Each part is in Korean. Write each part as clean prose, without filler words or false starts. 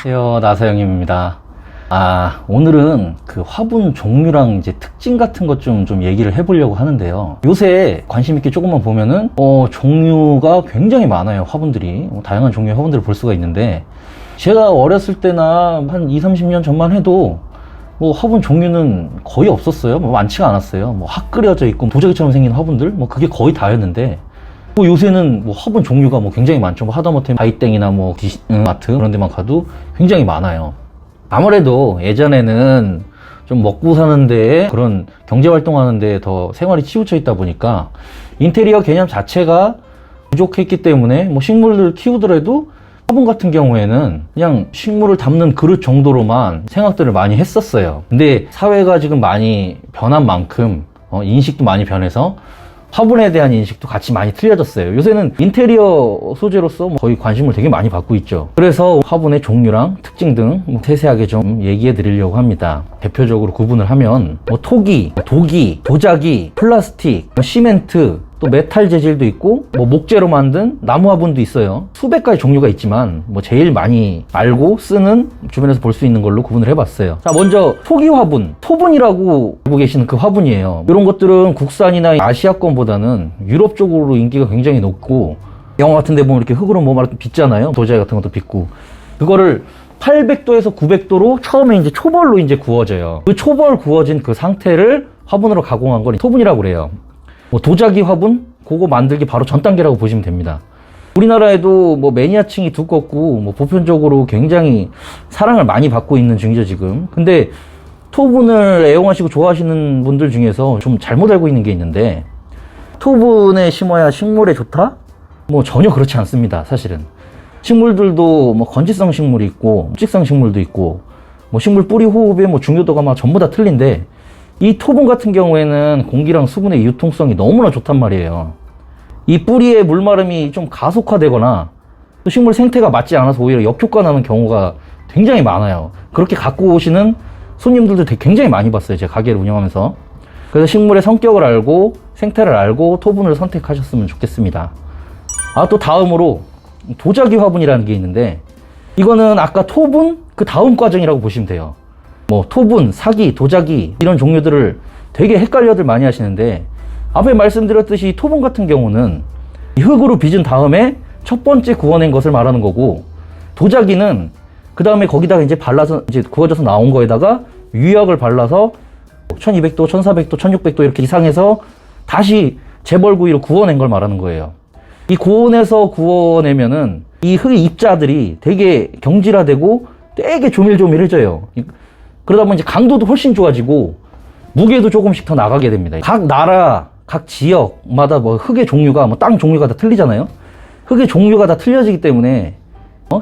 안녕하세요, 나사영입니다. 오늘은 그 화분 종류랑 이제 특징 같은 것 좀 얘기를 해보려고 하는데요. 요새 관심 있게 조금만 보면은 종류가 굉장히 많아요. 화분들이 다양한 종류의 화분들을 볼 수가 있는데, 제가 어렸을 때나 한 20-30년 전만 해도 화분 종류는 거의 없었어요. 많지가 않았어요. 확 끓여져 있고 도자기처럼 생긴 화분들 그게 거의 다였는데, 요새는 화분 종류가 굉장히 많죠. 하다못해 바이땡이나 디마트 그런 데만 가도 굉장히 많아요. 아무래도 예전에는 좀 먹고 사는 데에 그런 경제 활동하는 데에 더 생활이 치우쳐 있다 보니까 인테리어 개념 자체가 부족했기 때문에 식물을 키우더라도 화분 같은 경우에는 그냥 식물을 담는 그릇 정도로만 생각들을 많이 했었어요. 근데 사회가 지금 많이 변한 만큼 인식도 많이 변해서 화분에 대한 인식도 같이 많이 틀려졌어요. 요새는 인테리어 소재로서 거의 관심을 되게 많이 받고 있죠. 그래서 화분의 종류랑 특징 등 세세하게 좀 얘기해 드리려고 합니다. 대표적으로 구분을 하면 토기, 도기, 도자기, 플라스틱, 시멘트, 또 메탈 재질도 있고 목재로 만든 나무 화분도 있어요. 수백 가지 종류가 있지만 제일 많이 알고 쓰는, 주변에서 볼 수 있는 걸로 구분을 해봤어요. 자, 먼저 토기 화분, 토분이라고 알고 계시는 그 화분이에요. 이런 것들은 국산이나 아시아권보다는 유럽 쪽으로 인기가 굉장히 높고, 영화 같은 데 보면 이렇게 흙으로 이렇게 빚잖아요. 도자기 같은 것도 빚고, 그거를 800도에서 900도로 처음에 이제 초벌로 이제 구워져요. 그 초벌 구워진 그 상태를 화분으로 가공한 걸 토분이라고 그래요. 도자기 화분? 그거 만들기 바로 전 단계라고 보시면 됩니다. 우리나라에도 매니아층이 두껍고 보편적으로 굉장히 사랑을 많이 받고 있는 중이죠, 지금. 근데 토분을 애용하시고 좋아하시는 분들 중에서 좀 잘못 알고 있는 게 있는데, 토분에 심어야 식물에 좋다? 전혀 그렇지 않습니다, 사실은. 식물들도 건지성 식물이 있고 묵직성 식물도 있고 식물 뿌리 호흡의 중요도가 전부 다 틀린데, 이 토분 같은 경우에는 공기랑 수분의 유통성이 너무나 좋단 말이에요. 이 뿌리의 물마름이 좀 가속화되거나 또 식물 생태가 맞지 않아서 오히려 역효과 나는 경우가 굉장히 많아요. 그렇게 갖고 오시는 손님들도 굉장히 많이 봤어요, 제가 가게를 운영하면서. 그래서 식물의 성격을 알고 생태를 알고 토분을 선택하셨으면 좋겠습니다. 또 다음으로 도자기 화분이라는 게 있는데, 이거는 아까 토분 그 다음 과정이라고 보시면 돼요. 토분, 사기, 도자기 이런 종류들을 되게 헷갈려들 많이 하시는데, 앞에 말씀드렸듯이 토분 같은 경우는 흙으로 빚은 다음에 첫 번째 구워낸 것을 말하는 거고, 도자기는 그 다음에 거기다가 이제 발라서 이제 구워져서 나온 거에다가 유약을 발라서 1200도, 1400도, 1600도 이렇게 이상해서 다시 재벌구이로 구워낸 걸 말하는 거예요. 이 고온에서 구워내면은 이 흙의 입자들이 되게 경질화되고 되게 조밀조밀해져요. 그러다 보면 이제 강도도 훨씬 좋아지고 무게도 조금씩 더 나가게 됩니다. 각 나라, 각 지역마다 흙의 종류가, 땅 종류가 다 틀리잖아요. 흙의 종류가 다 틀려지기 때문에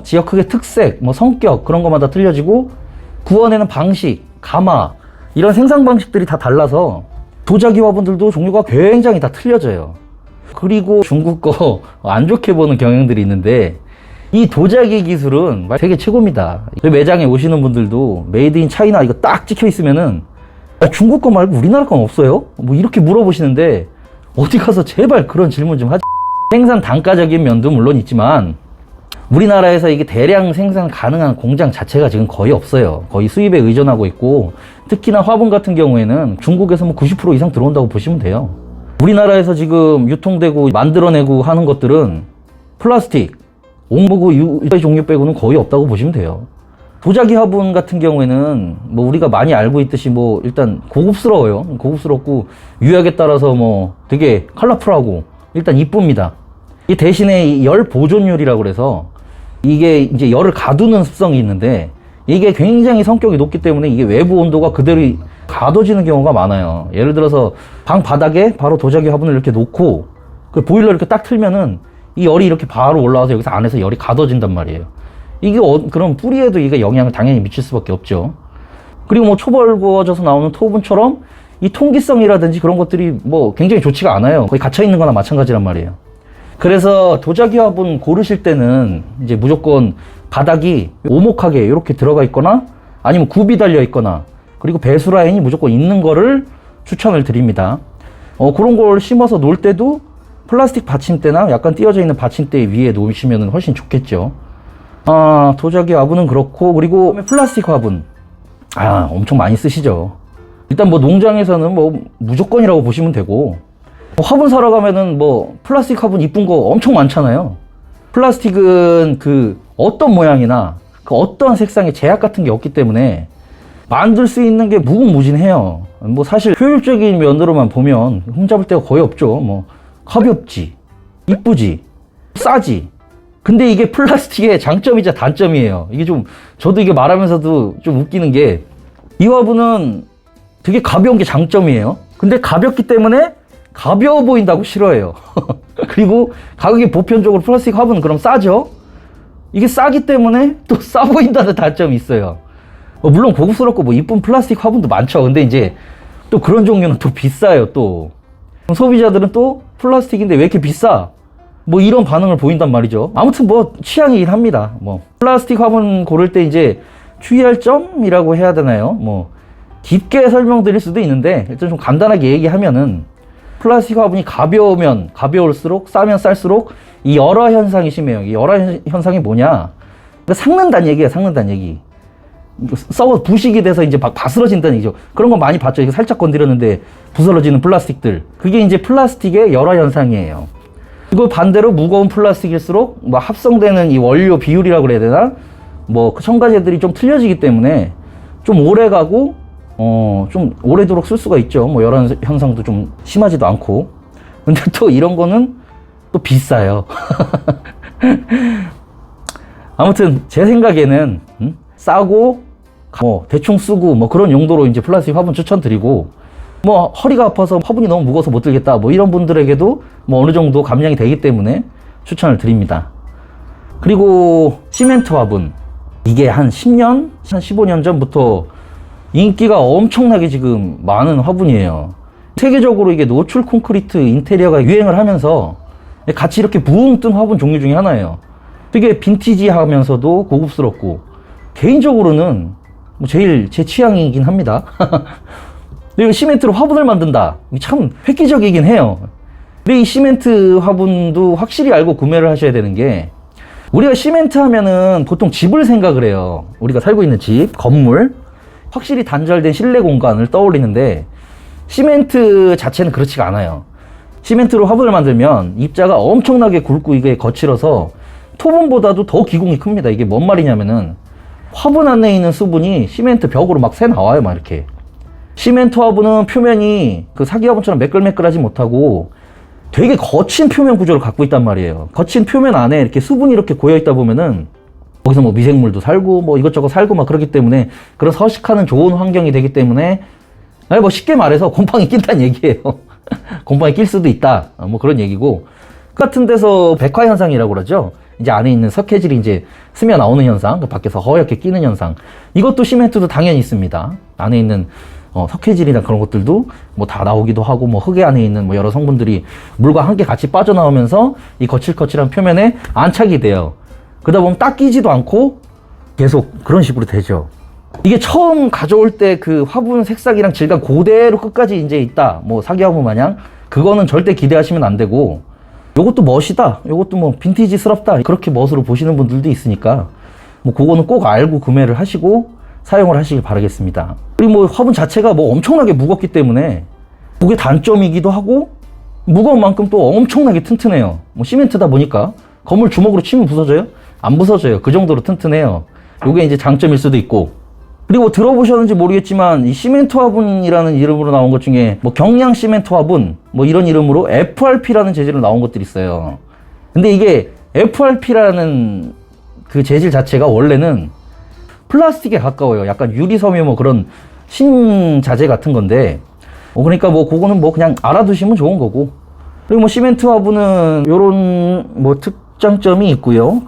지역 흙의 특색, 성격 그런 것마다 틀려지고, 구워내는 방식, 가마 이런 생산 방식들이 다 달라서 도자기 화분들도 종류가 굉장히 다 틀려져요. 그리고 중국 거 안 좋게 보는 경향들이 있는데, 이 도자기 기술은 되게 최고입니다. 매장에 오시는 분들도 메이드 인 차이나 이거 딱 찍혀 있으면은 중국 거 말고 우리나라 건 없어요? 이렇게 물어보시는데, 어디 가서 제발 그런 질문 좀 하지. 생산 단가적인 면도 물론 있지만 우리나라에서 이게 대량 생산 가능한 공장 자체가 지금 거의 없어요. 거의 수입에 의존하고 있고, 특히나 화분 같은 경우에는 중국에서 90% 이상 들어온다고 보시면 돼요. 우리나라에서 지금 유통되고 만들어내고 하는 것들은 플라스틱, 옹무구 유리 종류 빼고는 거의 없다고 보시면 돼요. 도자기 화분 같은 경우에는 우리가 많이 알고 있듯이 일단 고급스러워요. 고급스럽고 유약에 따라서 되게 컬러풀하고 일단 이쁩니다. 이 대신에 열 보존율이라고 그래서 이게 이제 열을 가두는 습성이 있는데, 이게 굉장히 성격이 높기 때문에 이게 외부 온도가 그대로 가둬지는 경우가 많아요. 예를 들어서 방 바닥에 바로 도자기 화분을 이렇게 놓고 그 보일러 이렇게 딱 틀면은 이 열이 이렇게 바로 올라와서 여기서 안에서 열이 가둬진단 말이에요. 이게 그럼 뿌리에도 이게 영향을 당연히 미칠 수밖에 없죠. 그리고 초벌 구워져서 나오는 토분처럼 이 통기성이라든지 그런 것들이 굉장히 좋지가 않아요. 거의 갇혀 있는 거나 마찬가지란 말이에요. 그래서 도자기 화분 고르실 때는 이제 무조건 바닥이 오목하게 이렇게 들어가 있거나 아니면 굽이 달려 있거나, 그리고 배수 라인이 무조건 있는 거를 추천을 드립니다. 그런 걸 심어서 놓을 때도 플라스틱 받침대나 약간 띄어져 있는 받침대 위에 놓으시면 훨씬 좋겠죠. 도자기 화분은 그렇고, 그리고 플라스틱 화분. 엄청 많이 쓰시죠. 일단 뭐 농장에서는 뭐 무조건이라고 보시면 되고, 화분 사러 가면은 뭐 플라스틱 화분 이쁜 거 엄청 많잖아요. 플라스틱은 그 어떤 모양이나 그 어떠한 색상의 제약 같은 게 없기 때문에 만들 수 있는 게 무궁무진해요. 뭐 사실 효율적인 면으로만 보면 흠잡을 데가 거의 없죠. 뭐 가볍지, 이쁘지, 싸지. 근데 이게 플라스틱의 장점이자 단점이에요. 이게 좀, 저도 이게 말하면서도 좀 웃기는 게, 이 화분은 되게 가벼운 게 장점이에요. 근데 가볍기 때문에 가벼워 보인다고 싫어해요. 그리고 가격이 보편적으로 플라스틱 화분은 그럼 싸죠? 이게 싸기 때문에 또 싸 보인다는 단점이 있어요. 물론 고급스럽고 뭐 이쁜 플라스틱 화분도 많죠. 근데 이제 또 그런 종류는 또 비싸요, 또. 소비자들은 또 플라스틱인데 왜 이렇게 비싸? 뭐 이런 반응을 보인단 말이죠. 아무튼 뭐 취향이긴 합니다. 뭐 플라스틱 화분 고를 때 이제 주의할 점이라고 해야 되나요? 뭐 깊게 설명드릴 수도 있는데 일단 좀 간단하게 얘기하면은, 플라스틱 화분이 가벼우면 가벼울수록, 싸면 쌀수록 이 열화 현상이 심해요. 이 열화 현상이 뭐냐? 그러니까 삭는다는 얘기예요. 삭는다는 얘기. 썩어 부식이 돼서 이제 막 바스러진다는 얘기죠. 그런 거 많이 봤죠. 이게 살짝 건드렸는데 부스러지는 플라스틱들. 그게 이제 플라스틱의 열화 현상이에요. 그리고 반대로 무거운 플라스틱일수록 뭐 합성되는 이 원료 비율이라고 그래야 되나? 뭐 그 첨가제들이 좀 틀려지기 때문에 좀 오래 가고, 좀 오래도록 쓸 수가 있죠. 뭐 열화 현상도 좀 심하지도 않고. 근데 또 이런 거는 또 비싸요. 아무튼 제 생각에는 싸고 뭐 대충 쓰고 뭐 그런 용도로 이제 플라스틱 화분 추천드리고, 뭐 허리가 아파서 화분이 너무 무거워서 못 들겠다 뭐 이런 분들에게도 뭐 어느 정도 감량이 되기 때문에 추천을 드립니다. 그리고 시멘트 화분, 이게 한 10년, 한 15년 전부터 인기가 엄청나게 지금 많은 화분이에요. 세계적으로 이게 노출 콘크리트 인테리어가 유행을 하면서 같이 이렇게 붕 뜬 화분 종류 중에 하나예요. 되게 빈티지하면서도 고급스럽고, 개인적으로는 뭐 제일 제 취향이긴 합니다. 그리고 시멘트로 화분을 만든다. 참 획기적이긴 해요. 근데 이 시멘트 화분도 확실히 알고 구매를 하셔야 되는 게, 우리가 시멘트 하면은 보통 집을 생각을 해요. 우리가 살고 있는 집, 건물, 확실히 단절된 실내 공간을 떠올리는데, 시멘트 자체는 그렇지가 않아요. 시멘트로 화분을 만들면 입자가 엄청나게 굵고 이게 거칠어서 토분보다도 더 기공이 큽니다. 이게 뭔 말이냐면은, 화분 안에 있는 수분이 시멘트 벽으로 막 새 나와요, 막 이렇게. 시멘트 화분은 표면이 그 사기 화분처럼 매끌매끌하지 못하고 되게 거친 표면 구조를 갖고 있단 말이에요. 거친 표면 안에 이렇게 수분이 이렇게 고여 있다 보면은 거기서 뭐 미생물도 살고 뭐 이것저것 살고 막 그러기 때문에, 그런 서식하는 좋은 환경이 되기 때문에, 뭐 쉽게 말해서 곰팡이 낀다는 얘기예요. 곰팡이 낄 수도 있다, 뭐 그런 얘기고. 그 같은 데서 백화 현상이라고 그러죠. 이제 안에 있는 석회질이 이제 스며 나오는 현상, 그 밖에서 허옇게 끼는 현상. 이것도 시멘트도 당연히 있습니다. 안에 있는 석회질이나 그런 것들도 뭐 다 나오기도 하고, 뭐 흙의 안에 있는 뭐 여러 성분들이 물과 함께 같이 빠져나오면서 이 거칠거칠한 표면에 안착이 돼요. 그러다 보면 닦이지도 않고 계속 그런 식으로 되죠. 이게 처음 가져올 때 그 화분 색상이랑 질감 그대로 끝까지 이제 있다, 뭐 사기 화분 마냥, 그거는 절대 기대하시면 안 되고, 요것도 멋이다, 요것도 뭐 빈티지스럽다, 그렇게 멋으로 보시는 분들도 있으니까 뭐 그거는 꼭 알고 구매를 하시고 사용을 하시길 바라겠습니다. 그리고 뭐 화분 자체가 뭐 엄청나게 무겁기 때문에 그게 단점이기도 하고, 무거운 만큼 또 엄청나게 튼튼해요. 뭐 시멘트다 보니까 건물 주먹으로 치면 부서져요? 안 부서져요. 그 정도로 튼튼해요. 요게 이제 장점일 수도 있고. 그리고 들어보셨는지 모르겠지만 이 시멘트 화분이라는 이름으로 나온 것 중에 뭐 경량 시멘트 화분 뭐 이런 이름으로 FRP라는 재질로 나온 것들이 있어요. 근데 이게 FRP라는 그 재질 자체가 원래는 플라스틱에 가까워요. 약간 유리섬유 뭐 그런 신자재 같은 건데, 그러니까 뭐 그거는 뭐 그냥 알아두시면 좋은 거고. 그리고 뭐 시멘트 화분은 요런 뭐 특장점이 있고요.